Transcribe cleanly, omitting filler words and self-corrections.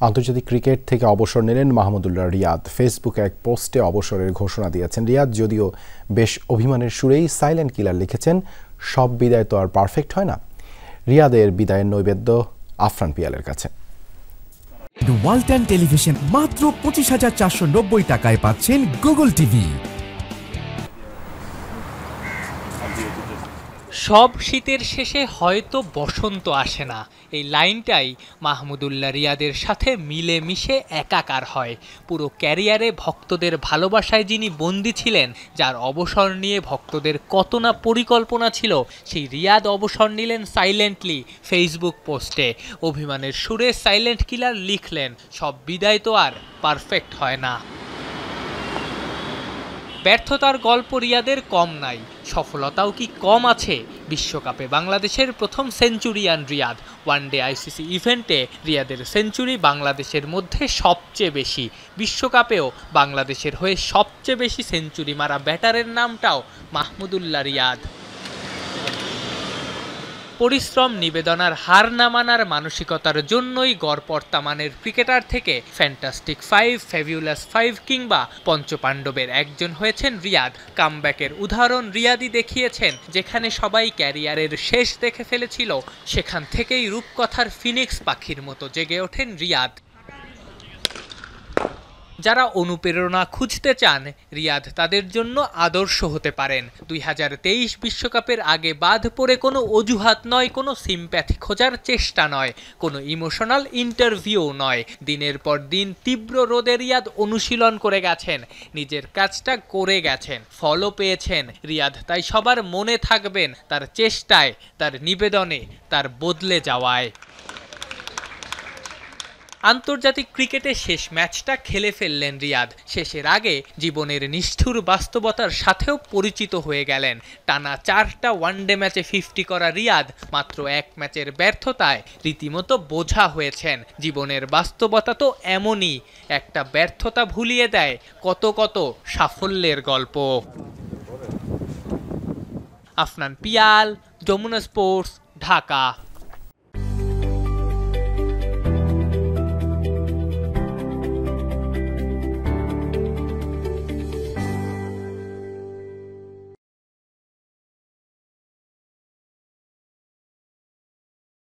আন্তর্জাতিক ক্রিকেট থেকে অবসর নিলেন মাহমুদুল্লাহ রিয়াদ। ফেসবুকে এক পোস্টে অবসরের ঘোষণা দিয়েছেন রিয়াদ। যদিও বেশ অভিমানের সুরেই সাইলেন্ট কিলার লিখেছেন, সব বিদায় তো আর পারফেক্ট হয় না। রিয়াদের বিদায়ের নৈবেদ্য আফরান পিয়ালের কাছে। ওয়ালটন টেলিভিশন মাত্র 25,490 টাকায় পাচ্ছেন গুগল টিভি। সব শীতের শেষে হয়তো বসন্ত আসে না, এই লাইনটাই মাহমুদুল্লাহ রিয়াদের সাথে মিলে মিশে একাকার হয়। পুরো ক্যারিয়ারে ভক্তদের ভালোবাসায় যিনি বন্দী ছিলেন, যার অবসর নিয়ে ভক্তদের কত না পরিকল্পনা ছিল, সেই রিয়াদ অবসর নিলেন সাইলেন্টলি। ফেসবুক পোস্টে অভিমানের সুরে সাইলেন্ট কিলার লিখলেন, সব বিদায় তো আর পারফেক্ট হয় না। ব্যর্থতার গল্প রিয়াদের কম নাই, সফলতাও কি কম আছে? বিশ্বকাপে বাংলাদেশের প্রথম সেঞ্চুরিয়ান রিয়াদ। ওয়ানডে আইসিসি ইভেন্টে রিয়াদের সেঞ্চুরি বাংলাদেশের মধ্যে সবচেয়ে বেশি। বিশ্বকাপেও বাংলাদেশের হয়ে সবচেয়ে বেশি সেঞ্চুরি মারা ব্যাটারের নামটাও মাহমুদুল্লাহ রিয়াদ। পরিশ্রম, নিবেদন আর হার না মানার মানসিকতার জন্যই গড়পড়তা মানের ক্রিকেটার থেকে ফ্যান্টাস্টিক ফাইভ, ফেভিউলাস ফাইভ কিংবা পঞ্চপাণ্ডবের একজন হয়েছেন রিয়াদ। কামব্যাকের উদাহরণ রিয়াদই দেখিয়েছেন। যেখানে সবাই ক্যারিয়ারের শেষ দেখে ফেলেছিল, সেখান থেকেই রূপকথার ফিনিক্স পাখির মতো জেগে ওঠেন রিয়াদ। যারা অনুপ্রেরণা খুঁজতে চান, রিয়াদ তাদের জন্য আদর্শ হতে পারেন। 2023 বিশ্বকাপের আগে বাদ পড়ে কোনো অজুহাত নয়, কোনো সিম্প্যাথি খোঁজার চেষ্টা নয়, কোনো ইমোশনাল ইন্টারভিউ নয়। দিনের পর দিন তীব্র রোদে রিয়াদ অনুশীলন করে গেছেন, নিজের কাজটা করে গেছেন, ফলও পেয়েছেন। রিয়াদ তাই সবার মনে থাকবেন তার চেষ্টায়, তার নিবেদনে, তার বদলে যাওয়ায়। আন্তর্জাতিক ক্রিকেটে শেষ ম্যাচটা খেলে ফেললেন রিয়াদ। শেষের আগে জীবনের নিষ্ঠুর বাস্তবতার সাথেও পরিচিত হয়ে গেলেন। টানা 4টা ওয়ানডে ম্যাচে 50 করা রিয়াদ মাত্র এক ম্যাচের ব্যর্থতায় রীতিমতো বোঝা হয়েছেন। জীবনের বাস্তবতা তো এমনই, একটা ব্যর্থতা ভুলিয়ে দেয় কত কত সাফল্যের গল্প। আফরান পিয়াল, যমুনা স্পোর্টস, ঢাকা।